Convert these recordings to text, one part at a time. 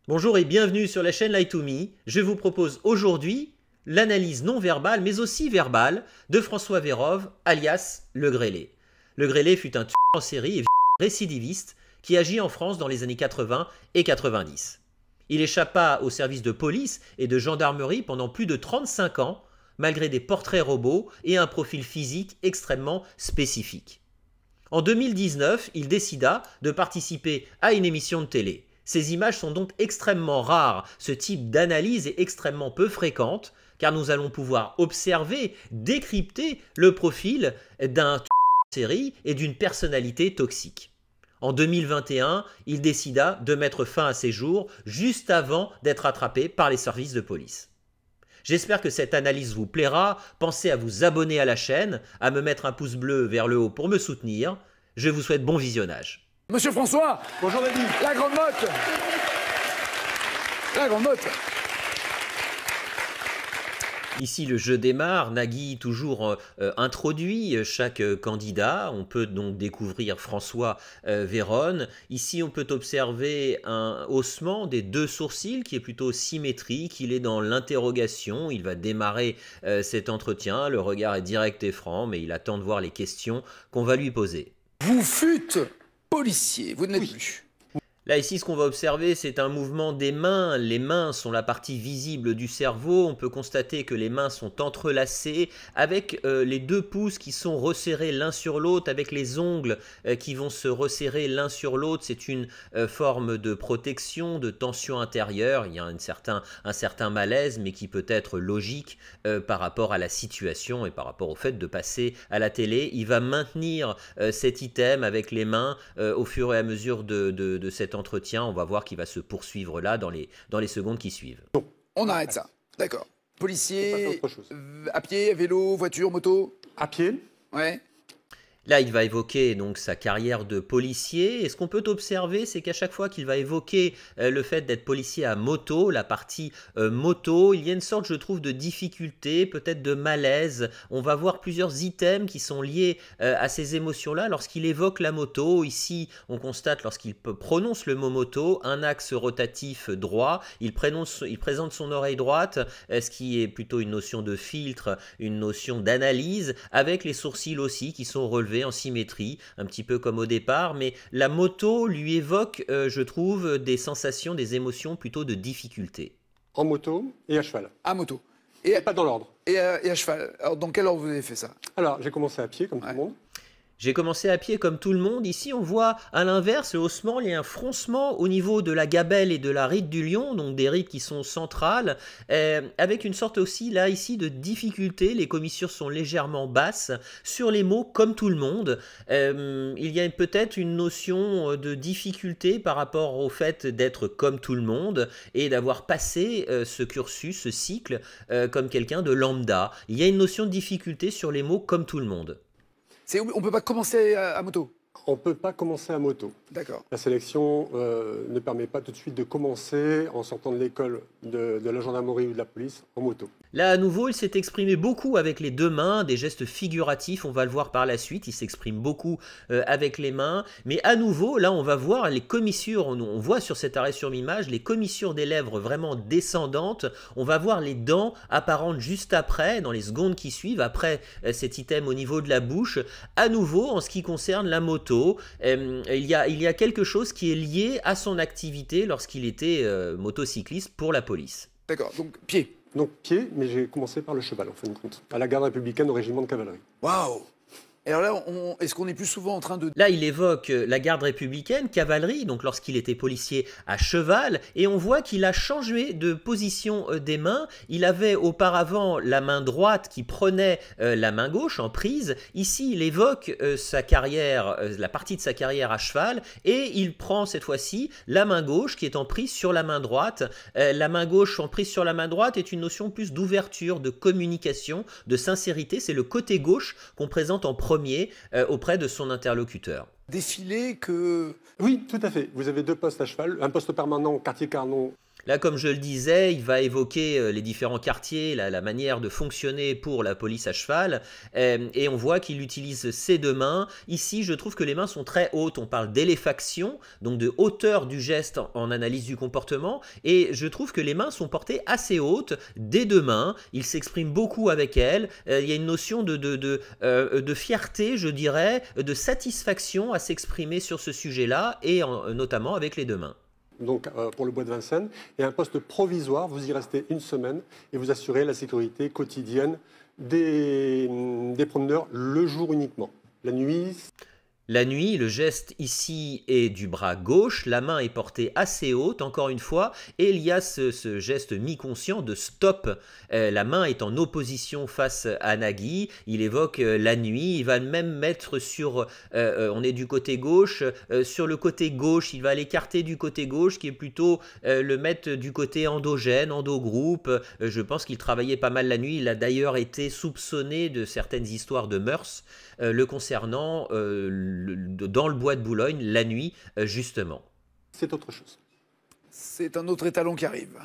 Bonjour et bienvenue sur la chaîne Lie to Me. Je vous propose aujourd'hui l'analyse non verbale mais aussi verbale de François Vérove, alias Le Grêlé. Le Grêlé fut un tueur en série et récidiviste qui agit en France dans les années 80 et 90. Il échappa au service de police et de gendarmerie pendant plus de 35 ans, malgré des portraits robots et un profil physique extrêmement spécifique. En 2019, il décida de participer à une émission de télé. Ces images sont donc extrêmement rares, ce type d'analyse est extrêmement peu fréquente, car nous allons pouvoir observer, décrypter le profil d'un tueur en série et d'une personnalité toxique. En 2021, il décida de mettre fin à ses jours juste avant d'être attrapé par les services de police. J'espère que cette analyse vous plaira. Pensez à vous abonner à la chaîne, à me mettre un pouce bleu vers le haut pour me soutenir. Je vous souhaite bon visionnage. Monsieur François. Bonjour David. La grande motte. La grande motte. Ici, le jeu démarre. Nagui toujours introduit chaque candidat. On peut donc découvrir François Vérone. Ici, on peut observer un haussement des deux sourcils qui est plutôt symétrique. Il est dans l'interrogation. Il va démarrer cet entretien. Le regard est direct et franc, mais il attend de voir les questions qu'on va lui poser. Vous fûtes policier, vous ne l'êtes plus. Là, ici, ce qu'on va observer, c'est un mouvement des mains. Les mains sont la partie visible du cerveau. On peut constater que les mains sont entrelacées avec les deux pouces qui sont resserrés l'un sur l'autre, avec les ongles qui vont se resserrer l'un sur l'autre. C'est une forme de protection, de tension intérieure. Il y a un certain malaise, mais qui peut être logique par rapport à la situation et par rapport au fait de passer à la télé. Il va maintenir cet item avec les mains au fur et à mesure de cet entretien. On va voir qu'il va se poursuivre là dans les secondes qui suivent. On arrête ça. D'accord. Policier, autre chose. à pied, à vélo, voiture, moto. À pied. Ouais. Là, il va évoquer donc sa carrière de policier. Et ce qu'on peut observer, c'est qu'à chaque fois qu'il va évoquer le fait d'être policier à moto, la partie moto, il y a une sorte, je trouve, de difficulté, peut-être de malaise. On va voir plusieurs items qui sont liés à ces émotions-là lorsqu'il évoque la moto. Ici, on constate, lorsqu'il prononce le mot moto, un axe rotatif droit. Il présente son oreille droite, ce qui est plutôt une notion de filtre, une notion d'analyse, avec les sourcils aussi qui sont relevés en symétrie, un petit peu comme au départ, mais la moto lui évoque, je trouve, des sensations, des émotions plutôt de difficulté. En moto et à cheval. À moto. Et pas dans l'ordre. Et à cheval. Alors, dans quel ordre vous avez fait ça? Alors, j'ai commencé à pied, comme tout le monde. J'ai commencé à pied comme tout le monde. Ici, on voit à l'inverse le haussement, il y a un froncement au niveau de la gabelle et de la ride du lion, donc des rides qui sont centrales, avec une sorte aussi, là, ici, de difficulté. Les commissures sont légèrement basses sur les mots comme tout le monde. Il y a peut-être une notion de difficulté par rapport au fait d'être comme tout le monde et d'avoir passé ce cursus, ce cycle, comme quelqu'un de lambda. Il y a une notion de difficulté sur les mots comme tout le monde. On peut pas commencer à moto. On ne peut pas commencer à moto. D'accord. La sélection ne permet pas tout de suite de commencer en sortant de l'école de la gendarmerie ou de la police en moto. Là, à nouveau, il s'est exprimé beaucoup avec les deux mains, des gestes figuratifs, on va le voir par la suite, il s'exprime beaucoup avec les mains, mais à nouveau, là, on va voir les commissures, on voit sur cet arrêt sur image, les commissures des lèvres vraiment descendantes, on va voir les dents apparentes juste après, dans les secondes qui suivent, après cet item au niveau de la bouche. À nouveau, en ce qui concerne la moto, il y a quelque chose qui est lié à son activité lorsqu'il était motocycliste pour la police. D'accord, donc pied. Donc pied, mais j'ai commencé par le cheval, en fin de compte. À la garde républicaine au régiment de cavalerie. Waouh. Et alors là, est-ce qu'on est plus souvent en train de... Là, il évoque la garde républicaine, cavalerie, donc lorsqu'il était policier à cheval, et on voit qu'il a changé de position des mains. Il avait auparavant la main droite qui prenait la main gauche en prise. Ici, il évoque sa carrière, la partie de sa carrière à cheval, et il prend cette fois-ci la main gauche qui est en prise sur la main droite. La main gauche en prise sur la main droite est une notion plus d'ouverture, de communication, de sincérité. C'est le côté gauche qu'on présente en premier auprès de son interlocuteur. Défiler que... Oui, tout à fait. Vous avez deux postes à cheval, un poste permanent, quartier Carnot. Là, comme je le disais, il va évoquer les différents quartiers, la manière de fonctionner pour la police à cheval, et on voit qu'il utilise ses deux mains. Ici, je trouve que les mains sont très hautes. On parle d'éléfaction, donc de hauteur du geste en analyse du comportement, et je trouve que les mains sont portées assez hautes des deux mains. Il s'exprime beaucoup avec elles. Il y a une notion de fierté, je dirais, de satisfaction à s'exprimer sur ce sujet-là, et notamment avec les deux mains. Donc pour le bois de Vincennes, et un poste provisoire, vous y restez une semaine et vous assurez la sécurité quotidienne des promeneurs le jour uniquement. La nuit... La nuit, le geste ici est du bras gauche, la main est portée assez haute, encore une fois, et il y a ce geste mi-conscient de stop. La main est en opposition face à Nagui, il évoque la nuit, il va même mettre sur, on est du côté gauche, sur le côté gauche, il va l'écarter du côté gauche, qui est plutôt le mettre du côté endogène, endogroupe. Je pense qu'il travaillait pas mal la nuit, il a d'ailleurs été soupçonné de certaines histoires de mœurs le concernant dans le bois de Boulogne, la nuit, justement. C'est autre chose. C'est un autre étalon qui arrive.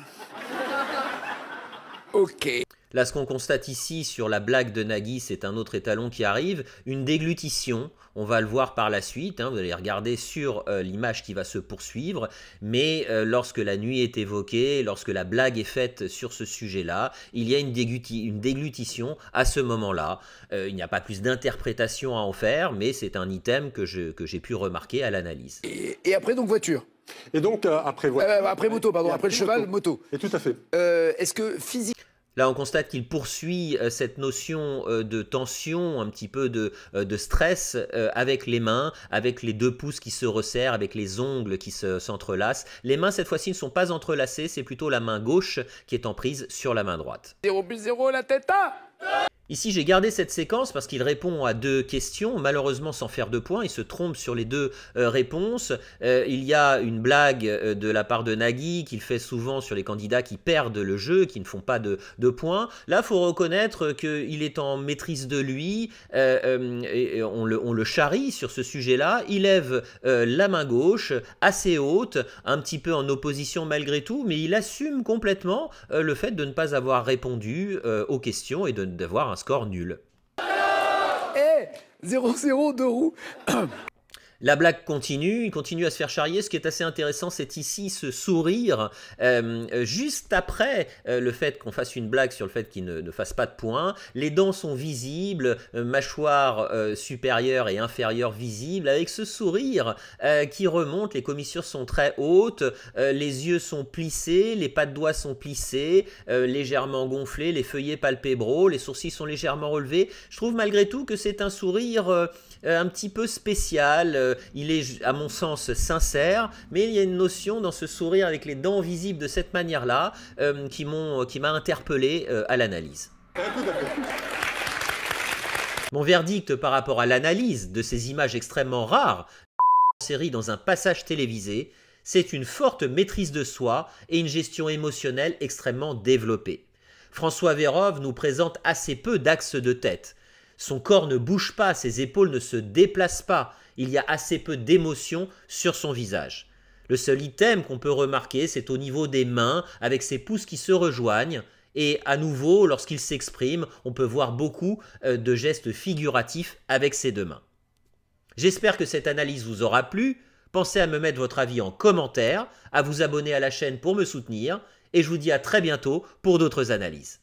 Ok. Là, ce qu'on constate ici sur la blague de Nagui, c'est un autre étalon qui arrive, une déglutition. On va le voir par la suite, hein, vous allez regarder sur l'image qui va se poursuivre, mais lorsque la nuit est évoquée, lorsque la blague est faite sur ce sujet-là, il y a une déglutition à ce moment-là. Il n'y a pas plus d'interprétation à en faire, mais c'est un item que j'ai pu remarquer à l'analyse. Et après, donc, voiture. Et donc, après voiture... après moto, pardon, après le cheval, moto. Et tout à fait. Est-ce que physiquement... Là, on constate qu'il poursuit cette notion de tension, un petit peu de stress avec les mains, avec les deux pouces qui se resserrent, avec les ongles qui s'entrelacent. Les mains, cette fois-ci, ne sont pas entrelacées, c'est plutôt la main gauche qui est en prise sur la main droite. 0 plus 0, la tête à... Ici, j'ai gardé cette séquence parce qu'il répond à deux questions, malheureusement sans faire de points, il se trompe sur les deux réponses. Il y a une blague de la part de Nagui qu'il fait souvent sur les candidats qui perdent le jeu, qui ne font pas de points. Là, il faut reconnaître qu'il est en maîtrise de lui, et on le charrie sur ce sujet-là. Il lève la main gauche, assez haute, un petit peu en opposition malgré tout, mais il assume complètement le fait de ne pas avoir répondu aux questions et d'avoir un score nul. 0-0, deux roues. La blague continue, il continue à se faire charrier. Ce qui est assez intéressant, c'est ici ce sourire, juste après le fait qu'on fasse une blague sur le fait qu'il ne fasse pas de points. Les dents sont visibles, mâchoire supérieure et inférieure visible, avec ce sourire qui remonte. Les commissures sont très hautes, les yeux sont plissés, les pas de doigts sont plissés, légèrement gonflés, les feuillets palpébraux, les sourcils sont légèrement relevés. Je trouve malgré tout que c'est un sourire un petit peu spécial. Il est, à mon sens, sincère, mais il y a une notion dans ce sourire avec les dents visibles de cette manière-là qui m'a interpellé à l'analyse. Mon verdict par rapport à l'analyse de ces images extrêmement rares en série dans un passage télévisé, c'est une forte maîtrise de soi et une gestion émotionnelle extrêmement développée. François Vérove nous présente assez peu d'axes de tête. Son corps ne bouge pas, ses épaules ne se déplacent pas. Il y a assez peu d'émotion sur son visage. Le seul item qu'on peut remarquer, c'est au niveau des mains, avec ses pouces qui se rejoignent. Et à nouveau, lorsqu'il s'exprime, on peut voir beaucoup de gestes figuratifs avec ses deux mains. J'espère que cette analyse vous aura plu. Pensez à me mettre votre avis en commentaire, à vous abonner à la chaîne pour me soutenir. Et je vous dis à très bientôt pour d'autres analyses.